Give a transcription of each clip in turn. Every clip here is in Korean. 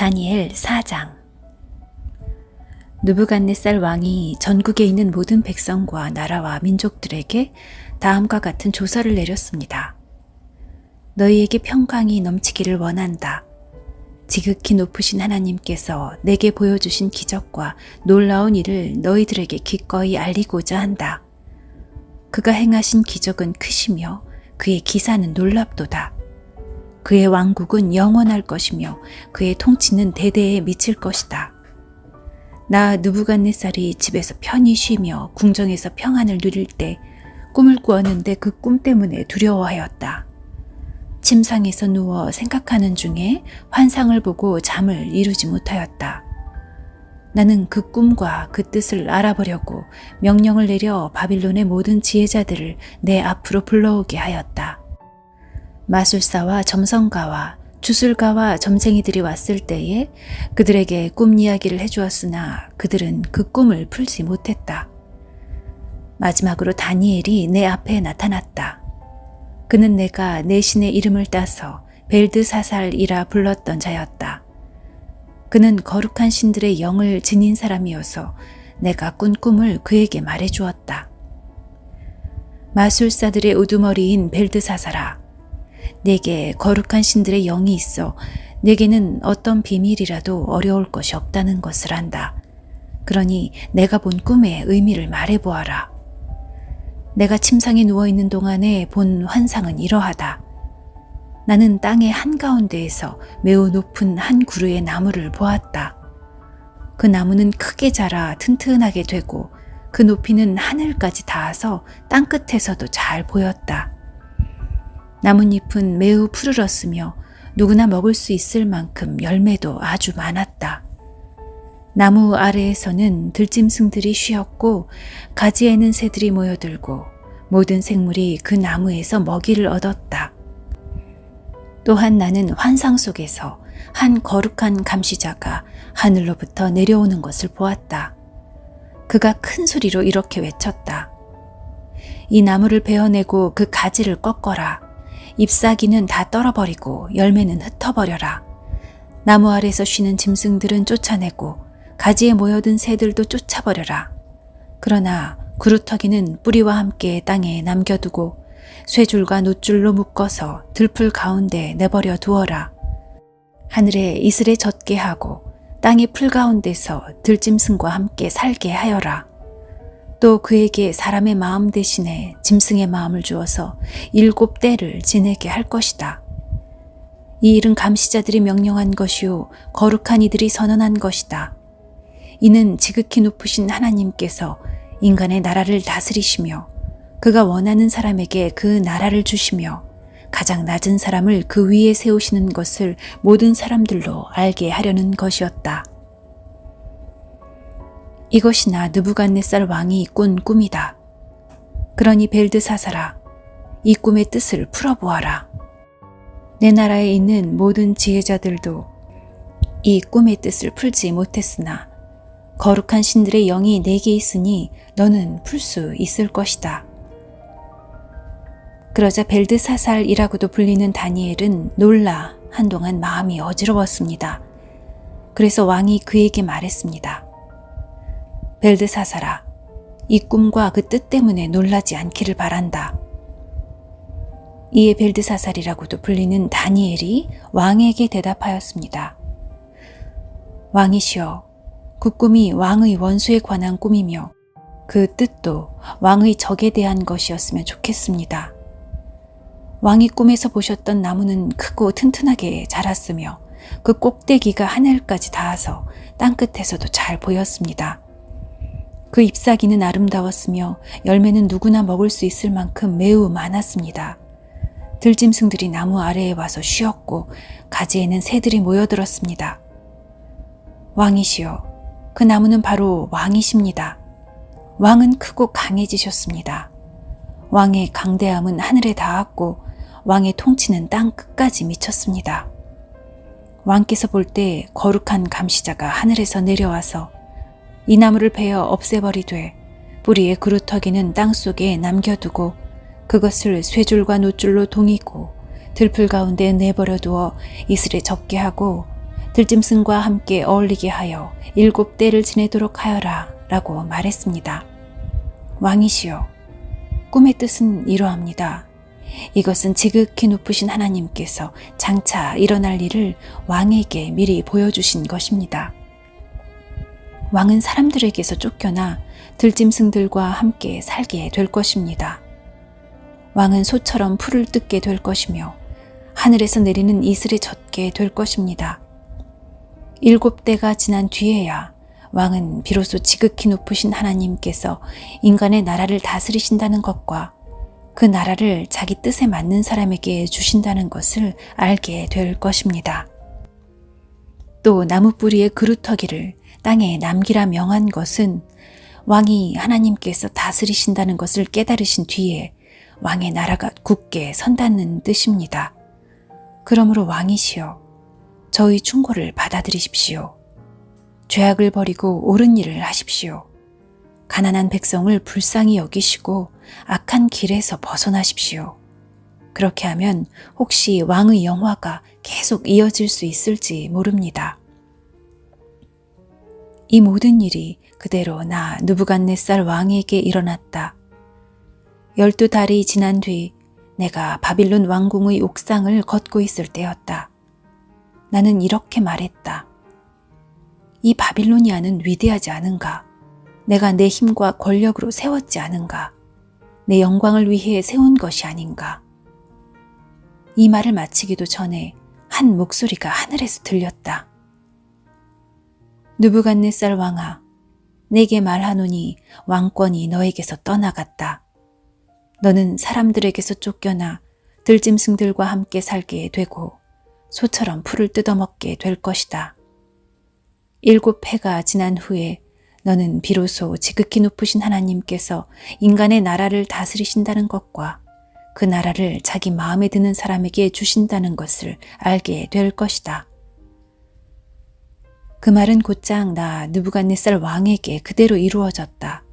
다니엘 4장. 느부갓네살 왕이 전국에 있는 모든 백성과 나라와 민족들에게 다음과 같은 조서를 내렸습니다. 너희에게 평강이 넘치기를 원한다. 지극히 높으신 하나님께서 내게 보여주신 기적과 놀라운 일을 너희들에게 기꺼이 알리고자 한다. 그가 행하신 기적은 크시며 그의 기사는 놀랍도다. 그의 왕국은 영원할 것이며 그의 통치는 대대에 미칠 것이다. 나 느부갓네살이 집에서 편히 쉬며 궁정에서 평안을 누릴 때 꿈을 꾸었는데 그 꿈 때문에 두려워하였다. 침상에서 누워 생각하는 중에 환상을 보고 잠을 이루지 못하였다. 나는 그 꿈과 그 뜻을 알아보려고 명령을 내려 바빌론의 모든 지혜자들을 내 앞으로 불러오게 하였다. 마술사와 점성가와 주술가와 점쟁이들이 왔을 때에 그들에게 꿈 이야기를 해주었으나 그들은 그 꿈을 풀지 못했다. 마지막으로 다니엘이 내 앞에 나타났다. 그는 내가 내 신의 이름을 따서 벨드사살이라 불렀던 자였다. 그는 거룩한 신들의 영을 지닌 사람이어서 내가 꾼 꿈을 그에게 말해주었다. 마술사들의 우두머리인 벨드사살아, 내게 거룩한 신들의 영이 있어 내게는 어떤 비밀이라도 어려울 것이 없다는 것을 안다. 그러니 내가 본 꿈의 의미를 말해보아라. 내가 침상에 누워있는 동안에 본 환상은 이러하다. 나는 땅의 한가운데에서 매우 높은 한 그루의 나무를 보았다. 그 나무는 크게 자라 튼튼하게 되고 그 높이는 하늘까지 닿아서 땅끝에서도 잘 보였다. 나뭇잎은 매우 푸르렀으며 누구나 먹을 수 있을 만큼 열매도 아주 많았다. 나무 아래에서는 들짐승들이 쉬었고 가지에는 새들이 모여들고 모든 생물이 그 나무에서 먹이를 얻었다. 또한 나는 환상 속에서 한 거룩한 감시자가 하늘로부터 내려오는 것을 보았다. 그가 큰 소리로 이렇게 외쳤다. 이 나무를 베어내고 그 가지를 꺾어라. 잎사귀는 다 떨어버리고 열매는 흩어버려라. 나무 아래서 쉬는 짐승들은 쫓아내고 가지에 모여든 새들도 쫓아버려라. 그러나 그루터기는 뿌리와 함께 땅에 남겨두고 쇠줄과 놋줄로 묶어서 들풀 가운데 내버려 두어라. 하늘에 이슬에 젖게 하고 땅의 풀 가운데서 들짐승과 함께 살게 하여라. 또 그에게 사람의 마음 대신에 짐승의 마음을 주어서 7때를 지내게 할 것이다. 이 일은 감시자들이 명령한 것이요 거룩한 이들이 선언한 것이다. 이는 지극히 높으신 하나님께서 인간의 나라를 다스리시며 그가 원하는 사람에게 그 나라를 주시며 가장 낮은 사람을 그 위에 세우시는 것을 모든 사람들로 알게 하려는 것이었다. 이것이나 느부갓네살 왕이 꾼 꿈이다. 그러니 벨드사살아, 이 꿈의 뜻을 풀어보아라. 내 나라에 있는 모든 지혜자들도 이 꿈의 뜻을 풀지 못했으나 거룩한 신들의 영이 내게 있으니 너는 풀 수 있을 것이다. 그러자 벨드사살이라고도 불리는 다니엘은 놀라 한동안 마음이 어지러웠습니다. 그래서 왕이 그에게 말했습니다. 벨드사살아, 이 꿈과 그 뜻 때문에 놀라지 않기를 바란다. 이에 벨드사살이라고도 불리는 다니엘이 왕에게 대답하였습니다. 왕이시여, 그 꿈이 왕의 원수에 관한 꿈이며 그 뜻도 왕의 적에 대한 것이었으면 좋겠습니다. 왕이 꿈에서 보셨던 나무는 크고 튼튼하게 자랐으며 그 꼭대기가 하늘까지 닿아서 땅끝에서도 잘 보였습니다. 그 잎사귀는 아름다웠으며 열매는 누구나 먹을 수 있을 만큼 매우 많았습니다. 들짐승들이 나무 아래에 와서 쉬었고 가지에는 새들이 모여들었습니다. 왕이시여, 그 나무는 바로 왕이십니다. 왕은 크고 강해지셨습니다. 왕의 강대함은 하늘에 닿았고 왕의 통치는 땅 끝까지 미쳤습니다. 왕께서 볼 때 거룩한 감시자가 하늘에서 내려와서 이 나무를 베어 없애버리되 뿌리의 그루터기는 땅속에 남겨두고 그것을 쇠줄과 놋줄로 동이고 들풀 가운데 내버려 두어 이슬에 젖게 하고 들짐승과 함께 어울리게 하여 7대를 지내도록 하여라 라고 말했습니다. 왕이시여, 꿈의 뜻은 이러합니다. 이것은 지극히 높으신 하나님께서 장차 일어날 일을 왕에게 미리 보여주신 것입니다. 왕은 사람들에게서 쫓겨나 들짐승들과 함께 살게 될 것입니다. 왕은 소처럼 풀을 뜯게 될 것이며 하늘에서 내리는 이슬에 젖게 될 것입니다. 7대가 지난 뒤에야 왕은 비로소 지극히 높으신 하나님께서 인간의 나라를 다스리신다는 것과 그 나라를 자기 뜻에 맞는 사람에게 주신다는 것을 알게 될 것입니다. 또 나무뿌리의 그루터기를 땅에 남기라 명한 것은 왕이 하나님께서 다스리신다는 것을 깨달으신 뒤에 왕의 나라가 굳게 선다는 뜻입니다. 그러므로 왕이시여, 저희 충고를 받아들이십시오. 죄악을 버리고 옳은 일을 하십시오. 가난한 백성을 불쌍히 여기시고 악한 길에서 벗어나십시오. 그렇게 하면 혹시 왕의 영화가 계속 이어질 수 있을지 모릅니다. 이 모든 일이 그대로 나 느부갓네살 왕에게 일어났다. 12달이 지난 뒤 내가 바빌론 왕궁의 옥상을 걷고 있을 때였다. 나는 이렇게 말했다. 이 바빌로니아는 위대하지 않은가? 내가 내 힘과 권력으로 세웠지 않은가? 내 영광을 위해 세운 것이 아닌가? 이 말을 마치기도 전에 한 목소리가 하늘에서 들렸다. 느부갓네살 왕아, 내게 말하노니 왕권이 너에게서 떠나갔다. 너는 사람들에게서 쫓겨나 들짐승들과 함께 살게 되고 소처럼 풀을 뜯어먹게 될 것이다. 7해가 지난 후에 너는 비로소 지극히 높으신 하나님께서 인간의 나라를 다스리신다는 것과 그 나라를 자기 마음에 드는 사람에게 주신다는 것을 알게 될 것이다. 그 말은 곧장 나 느부갓네살 왕에게 그대로 이루어졌다.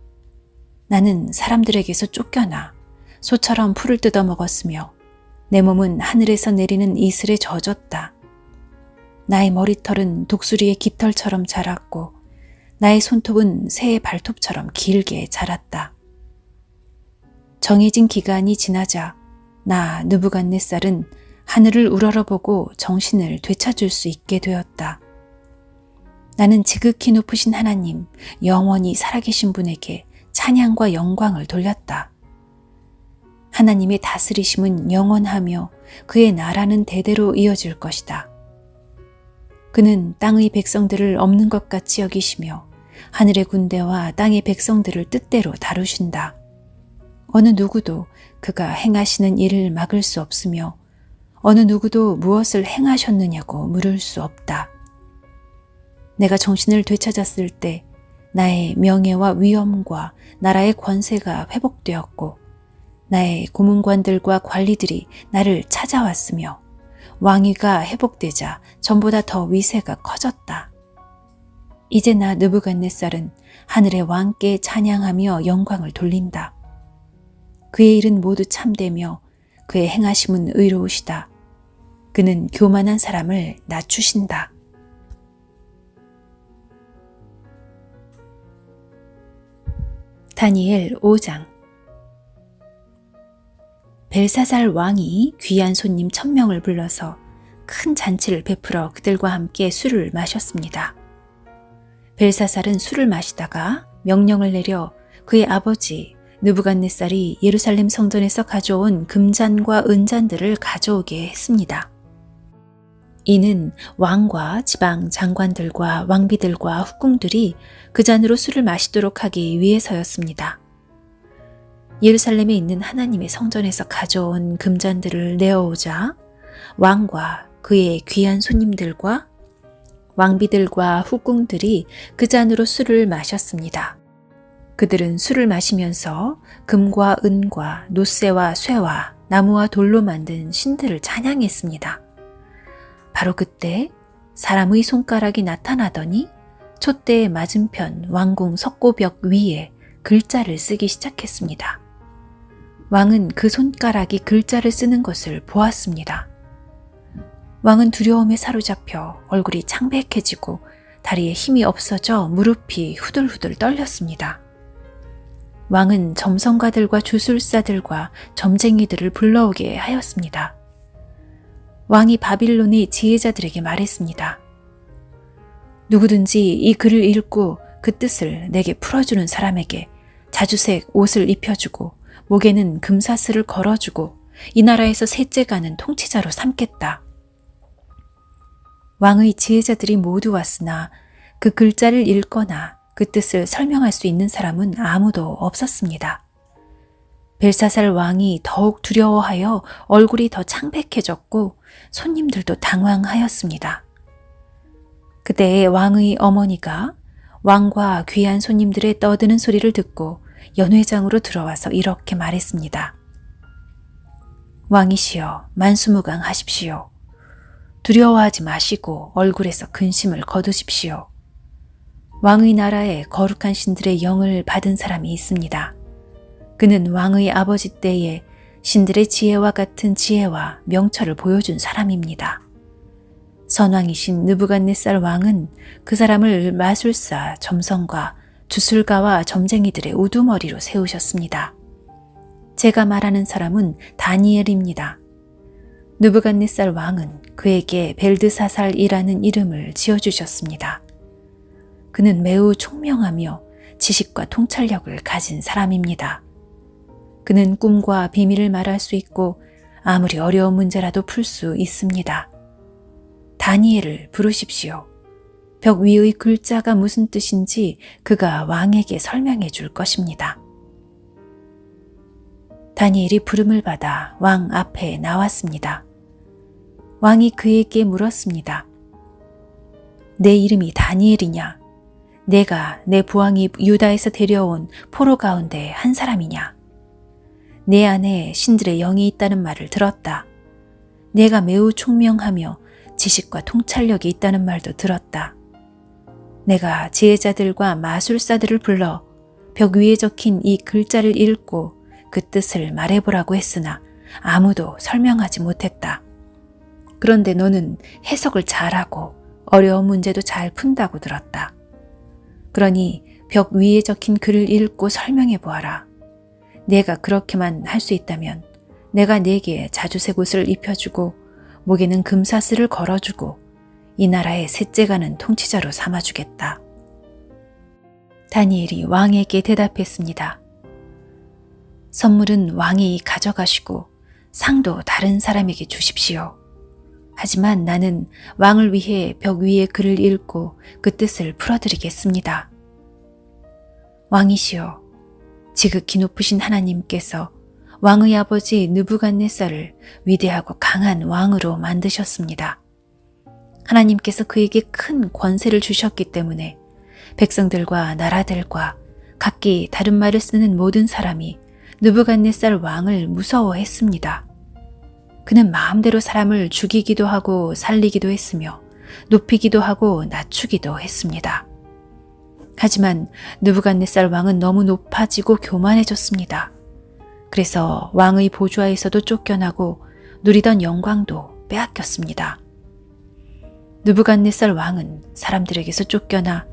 나는 사람들에게서 쫓겨나 소처럼 풀을 뜯어먹었으며 내 몸은 하늘에서 내리는 이슬에 젖었다. 나의 머리털은 독수리의 깃털처럼 자랐고 나의 손톱은 새의 발톱처럼 길게 자랐다. 정해진 기간이 지나자 나 느부갓네살은 하늘을 우러러보고 정신을 되찾을 수 있게 되었다. 나는 지극히 높으신 하나님, 영원히 살아계신 분에게 찬양과 영광을 돌렸다. 하나님의 다스리심은 영원하며 그의 나라는 대대로 이어질 것이다. 그는 땅의 백성들을 없는 것 같이 여기시며 하늘의 군대와 땅의 백성들을 뜻대로 다루신다. 어느 누구도 그가 행하시는 일을 막을 수 없으며 어느 누구도 무엇을 행하셨느냐고 물을 수 없다. 내가 정신을 되찾았을 때 나의 명예와 위엄과 나라의 권세가 회복되었고 나의 고문관들과 관리들이 나를 찾아왔으며 왕위가 회복되자 전보다 더 위세가 커졌다. 이제 나 느부갓네살은 하늘의 왕께 찬양하며 영광을 돌린다. 그의 일은 모두 참되며 그의 행하심은 의로우시다. 그는 교만한 사람을 낮추신다. 다니엘 5장. 벨사살 왕이 귀한 손님 1000명을 불러서 큰 잔치를 베풀어 그들과 함께 술을 마셨습니다. 벨사살은 술을 마시다가 명령을 내려 그의 아버지 느부갓네살이 예루살렘 성전에서 가져온 금잔과 은잔들을 가져오게 했습니다. 이는 왕과 지방 장관들과 왕비들과 후궁들이 그 잔으로 술을 마시도록 하기 위해서였습니다. 예루살렘에 있는 하나님의 성전에서 가져온 금잔들을 내어오자 왕과 그의 귀한 손님들과 왕비들과 후궁들이 그 잔으로 술을 마셨습니다. 그들은 술을 마시면서 금과 은과 노쇠와 쇠와 나무와 돌로 만든 신들을 찬양했습니다. 바로 그때 사람의 손가락이 나타나더니 촛대의 맞은편 왕궁 석고벽 위에 글자를 쓰기 시작했습니다. 왕은 그 손가락이 글자를 쓰는 것을 보았습니다. 왕은 두려움에 사로잡혀 얼굴이 창백해지고 다리에 힘이 없어져 무릎이 후들후들 떨렸습니다. 왕은 점성가들과 주술사들과 점쟁이들을 불러오게 하였습니다. 왕이 바빌론의 지혜자들에게 말했습니다. 누구든지 이 글을 읽고 그 뜻을 내게 풀어주는 사람에게 자주색 옷을 입혀주고 목에는 금사슬을 걸어주고 이 나라에서 셋째 가는 통치자로 삼겠다. 왕의 지혜자들이 모두 왔으나 그 글자를 읽거나 그 뜻을 설명할 수 있는 사람은 아무도 없었습니다. 벨사살 왕이 더욱 두려워하여 얼굴이 더 창백해졌고 손님들도 당황하였습니다. 그때 왕의 어머니가 왕과 귀한 손님들의 떠드는 소리를 듣고 연회장으로 들어와서 이렇게 말했습니다. 왕이시여, 만수무강하십시오. 두려워하지 마시고 얼굴에서 근심을 거두십시오. 왕의 나라에 거룩한 신들의 영을 받은 사람이 있습니다. 그는 왕의 아버지 때에 신들의 지혜와 같은 지혜와 명철을 보여준 사람입니다. 선왕이신 느부갓네살 왕은 그 사람을 마술사, 점성가, 주술가와 점쟁이들의 우두머리로 세우셨습니다. 제가 말하는 사람은 다니엘입니다. 느부갓네살 왕은 그에게 벨드사살이라는 이름을 지어주셨습니다. 그는 매우 총명하며 지식과 통찰력을 가진 사람입니다. 그는 꿈과 비밀을 말할 수 있고 아무리 어려운 문제라도 풀 수 있습니다. 다니엘을 부르십시오. 벽 위의 글자가 무슨 뜻인지 그가 왕에게 설명해 줄 것입니다. 다니엘이 부름을 받아 왕 앞에 나왔습니다. 왕이 그에게 물었습니다. 내 이름이 다니엘이냐? 내가 내 부왕이 유다에서 데려온 포로 가운데 한 사람이냐? 내 안에 신들의 영이 있다는 말을 들었다. 내가 매우 총명하며 지식과 통찰력이 있다는 말도 들었다. 내가 지혜자들과 마술사들을 불러 벽 위에 적힌 이 글자를 읽고 그 뜻을 말해보라고 했으나 아무도 설명하지 못했다. 그런데 너는 해석을 잘하고 어려운 문제도 잘 푼다고 들었다. 그러니 벽 위에 적힌 글을 읽고 설명해 보아라. 내가 그렇게만 할 수 있다면 내가 네게 자주색 옷을 입혀주고 목에는 금사슬을 걸어주고 이 나라의 셋째 가는 통치자로 삼아주겠다. 다니엘이 왕에게 대답했습니다. 선물은 왕이 가져가시고 상도 다른 사람에게 주십시오. 하지만 나는 왕을 위해 벽 위에 글을 읽고 그 뜻을 풀어드리겠습니다. 왕이시여, 지극히 높으신 하나님께서 왕의 아버지 느부갓네살을 위대하고 강한 왕으로 만드셨습니다. 하나님께서 그에게 큰 권세를 주셨기 때문에 백성들과 나라들과 각기 다른 말을 쓰는 모든 사람이 느부갓네살 왕을 무서워했습니다. 그는 마음대로 사람을 죽이기도 하고 살리기도 했으며 높이기도 하고 낮추기도 했습니다. 하지만 느부갓네살 왕은 너무 높아지고 교만해졌습니다. 그래서 왕의 보좌에서도 쫓겨나고 누리던 영광도 빼앗겼습니다. 느부갓네살 왕은 사람들에게서 쫓겨나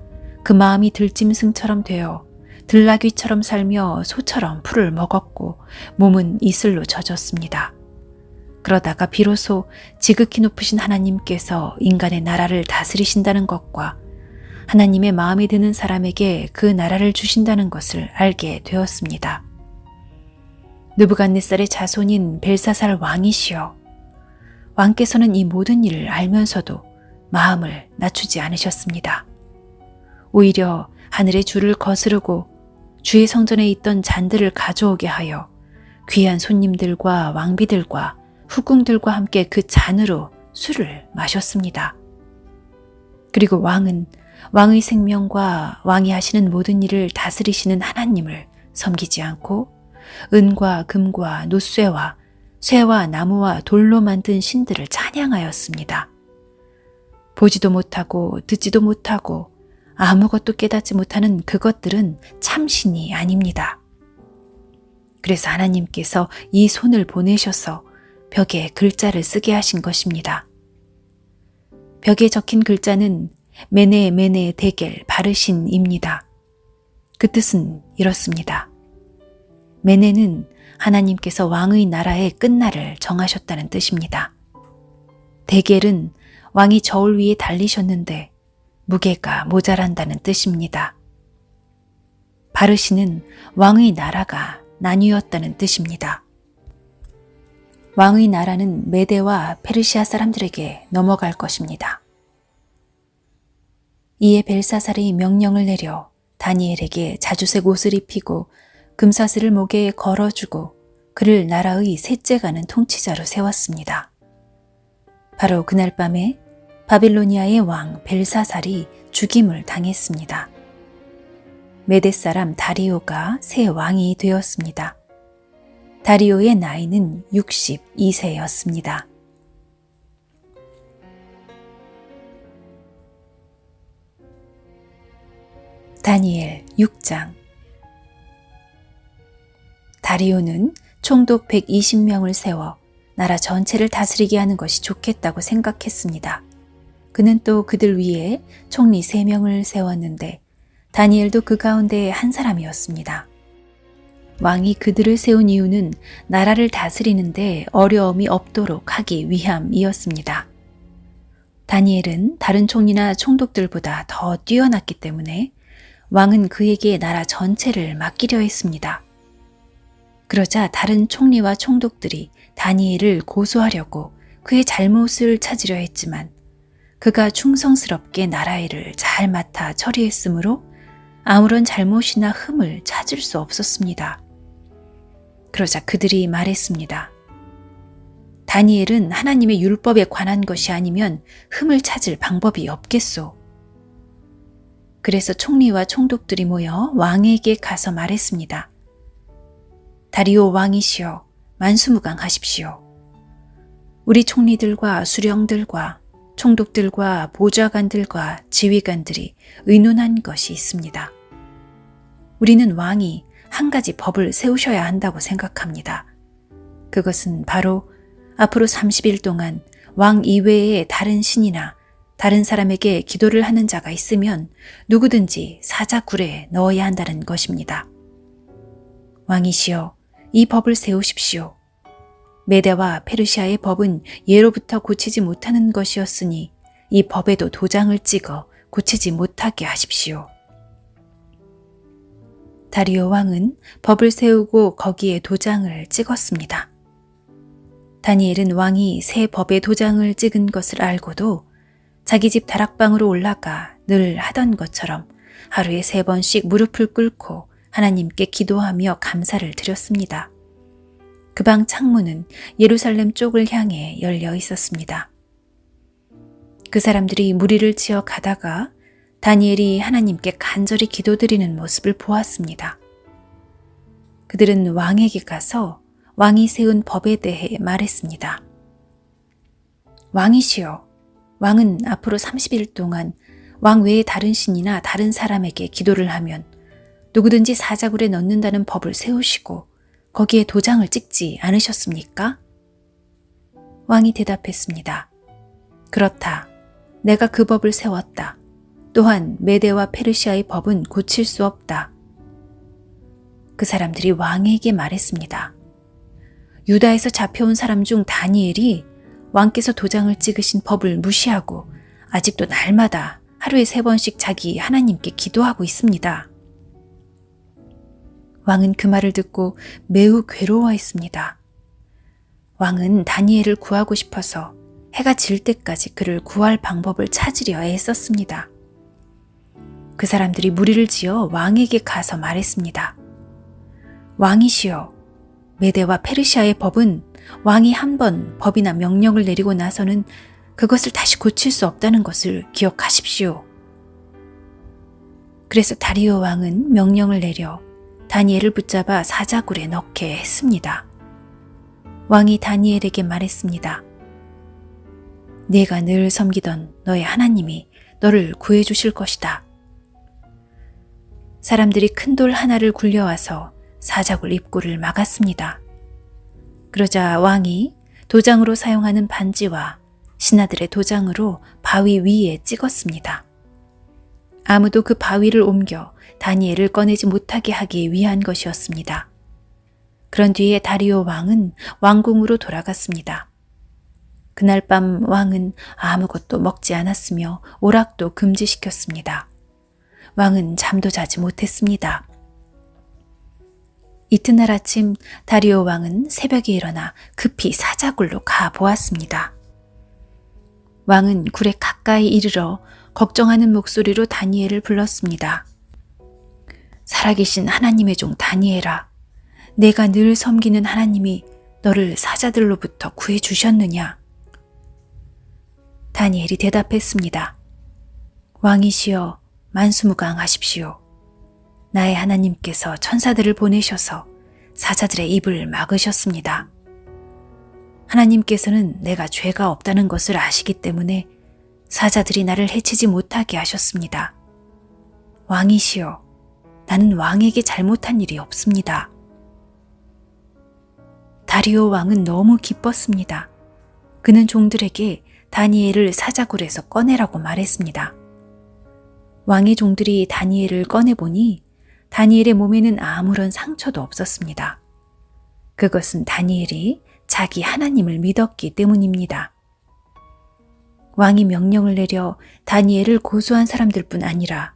그 마음이 들짐승처럼 되어 들나귀처럼 살며 소처럼 풀을 먹었고 몸은 이슬로 젖었습니다. 그러다가 비로소 지극히 높으신 하나님께서 인간의 나라를 다스리신다는 것과 하나님의 마음에 드는 사람에게 그 나라를 주신다는 것을 알게 되었습니다. 느부갓네살의 자손인 벨사살 왕이시여, 왕께서는 이 모든 일을 알면서도 마음을 낮추지 않으셨습니다. 오히려 하늘의 주를 거스르고 주의 성전에 있던 잔들을 가져오게 하여 귀한 손님들과 왕비들과 후궁들과 함께 그 잔으로 술을 마셨습니다. 그리고 왕은 왕의 생명과 왕이 하시는 모든 일을 다스리시는 하나님을 섬기지 않고 은과 금과 노쇠와 쇠와 나무와 돌로 만든 신들을 찬양하였습니다. 보지도 못하고 듣지도 못하고 아무것도 깨닫지 못하는 그것들은 참신이 아닙니다. 그래서 하나님께서 이 손을 보내셔서 벽에 글자를 쓰게 하신 것입니다. 벽에 적힌 글자는 메네 메네 데겔 바르신입니다. 그 뜻은 이렇습니다. 메네는 하나님께서 왕의 나라의 끝날을 정하셨다는 뜻입니다. 데겔은 왕이 저울 위에 달리셨는데 무게가 모자란다는 뜻입니다. 바르신은 왕의 나라가 나뉘었다는 뜻입니다. 왕의 나라는 메데와 페르시아 사람들에게 넘어갈 것입니다. 이에 벨사살이 명령을 내려 다니엘에게 자주색 옷을 입히고 금사슬을 목에 걸어주고 그를 나라의 셋째가는 통치자로 세웠습니다. 바로 그날 밤에 바빌로니아의 왕 벨사살이 죽임을 당했습니다. 메데 사람 다리오가 새 왕이 되었습니다. 다리오의 나이는 62세였습니다. 다니엘 6장. 다리오는 총독 120명을 세워 나라 전체를 다스리게 하는 것이 좋겠다고 생각했습니다. 그는 또 그들 위에 총리 3명을 세웠는데 다니엘도 그 가운데 한 사람이었습니다. 왕이 그들을 세운 이유는 나라를 다스리는데 어려움이 없도록 하기 위함이었습니다. 다니엘은 다른 총리나 총독들보다 더 뛰어났기 때문에 왕은 그에게 나라 전체를 맡기려 했습니다. 그러자 다른 총리와 총독들이 다니엘을 고소하려고 그의 잘못을 찾으려 했지만 그가 충성스럽게 나라 일을 잘 맡아 처리했으므로 아무런 잘못이나 흠을 찾을 수 없었습니다. 그러자 그들이 말했습니다. 다니엘은 하나님의 율법에 관한 것이 아니면 흠을 찾을 방법이 없겠소. 그래서 총리와 총독들이 모여 왕에게 가서 말했습니다. 다리오 왕이시여, 만수무강하십시오. 우리 총리들과 수령들과 총독들과 보좌관들과 지휘관들이 의논한 것이 있습니다. 우리는 왕이 한 가지 법을 세우셔야 한다고 생각합니다. 그것은 바로 앞으로 30일 동안 왕 이외에 다른 신이나 다른 사람에게 기도를 하는 자가 있으면 누구든지 사자굴에 넣어야 한다는 것입니다. 왕이시여, 이 법을 세우십시오. 메데와 페르시아의 법은 예로부터 고치지 못하는 것이었으니 이 법에도 도장을 찍어 고치지 못하게 하십시오. 다리오 왕은 법을 세우고 거기에 도장을 찍었습니다. 다니엘은 왕이 새 법에 도장을 찍은 것을 알고도 자기 집 다락방으로 올라가 늘 하던 것처럼 하루에 3번씩 무릎을 꿇고 하나님께 기도하며 감사를 드렸습니다. 그 방 창문은 예루살렘 쪽을 향해 열려 있었습니다. 그 사람들이 무리를 지어 가다가 다니엘이 하나님께 간절히 기도드리는 모습을 보았습니다. 그들은 왕에게 가서 왕이 세운 법에 대해 말했습니다. 왕이시여, 왕은 앞으로 30일 동안 왕 외에 다른 신이나 다른 사람에게 기도를 하면 누구든지 사자굴에 넣는다는 법을 세우시고 거기에 도장을 찍지 않으셨습니까? 왕이 대답했습니다. 그렇다. 내가 그 법을 세웠다. 또한 메데와 페르시아의 법은 고칠 수 없다. 그 사람들이 왕에게 말했습니다. 유다에서 잡혀온 사람 중 다니엘이 왕께서 도장을 찍으신 법을 무시하고 아직도 날마다 하루에 3번씩 자기 하나님께 기도하고 있습니다. 왕은 그 말을 듣고 매우 괴로워했습니다. 왕은 다니엘을 구하고 싶어서 해가 질 때까지 그를 구할 방법을 찾으려 애썼습니다. 그 사람들이 무리를 지어 왕에게 가서 말했습니다. 왕이시여, 메데와 페르시아의 법은 왕이 한 번 법이나 명령을 내리고 나서는 그것을 다시 고칠 수 없다는 것을 기억하십시오. 그래서 다리오 왕은 명령을 내려 다니엘을 붙잡아 사자굴에 넣게 했습니다. 왕이 다니엘에게 말했습니다. 네가 늘 섬기던 너의 하나님이 너를 구해주실 것이다. 사람들이 큰 돌 하나를 굴려와서 사자굴 입구를 막았습니다. 그러자 왕이 도장으로 사용하는 반지와 신하들의 도장으로 바위 위에 찍었습니다. 아무도 그 바위를 옮겨 다니엘을 꺼내지 못하게 하기 위한 것이었습니다. 그런 뒤에 다리오 왕은 왕궁으로 돌아갔습니다. 그날 밤 왕은 아무것도 먹지 않았으며 오락도 금지시켰습니다. 왕은 잠도 자지 못했습니다. 이튿날 아침 다리오 왕은 새벽에 일어나 급히 사자굴로 가 보았습니다. 왕은 굴에 가까이 이르러 걱정하는 목소리로 다니엘을 불렀습니다. 살아계신 하나님의 종 다니엘아, 내가 늘 섬기는 하나님이 너를 사자들로부터 구해주셨느냐? 다니엘이 대답했습니다. 왕이시여 만수무강하십시오. 나의 하나님께서 천사들을 보내셔서 사자들의 입을 막으셨습니다. 하나님께서는 내가 죄가 없다는 것을 아시기 때문에 사자들이 나를 해치지 못하게 하셨습니다. 왕이시여, 나는 왕에게 잘못한 일이 없습니다. 다리오 왕은 너무 기뻤습니다. 그는 종들에게 다니엘을 사자굴에서 꺼내라고 말했습니다. 왕의 종들이 다니엘을 꺼내보니 다니엘의 몸에는 아무런 상처도 없었습니다. 그것은 다니엘이 자기 하나님을 믿었기 때문입니다. 왕이 명령을 내려 다니엘을 고소한 사람들뿐 아니라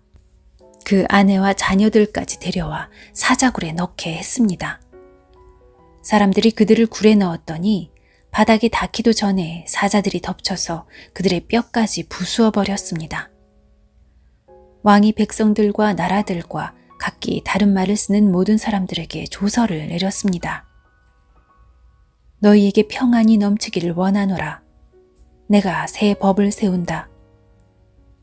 그 아내와 자녀들까지 데려와 사자굴에 넣게 했습니다. 사람들이 그들을 굴에 넣었더니 바닥에 닿기도 전에 사자들이 덮쳐서 그들의 뼈까지 부수어 버렸습니다. 왕이 백성들과 나라들과 각기 다른 말을 쓰는 모든 사람들에게 조서를 내렸습니다. 너희에게 평안이 넘치기를 원하노라. 내가 새 법을 세운다.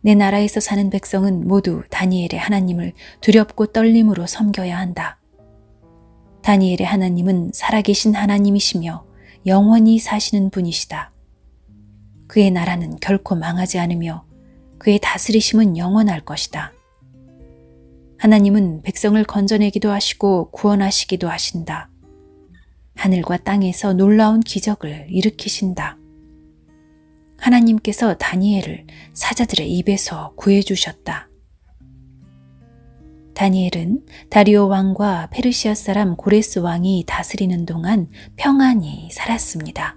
내 나라에서 사는 백성은 모두 다니엘의 하나님을 두렵고 떨림으로 섬겨야 한다. 다니엘의 하나님은 살아계신 하나님이시며 영원히 사시는 분이시다. 그의 나라는 결코 망하지 않으며 그의 다스리심은 영원할 것이다. 하나님은 백성을 건져내기도 하시고 구원하시기도 하신다. 하늘과 땅에서 놀라운 기적을 일으키신다. 하나님께서 다니엘을 사자들의 입에서 구해주셨다. 다니엘은 다리오 왕과 페르시아 사람 고레스 왕이 다스리는 동안 평안히 살았습니다.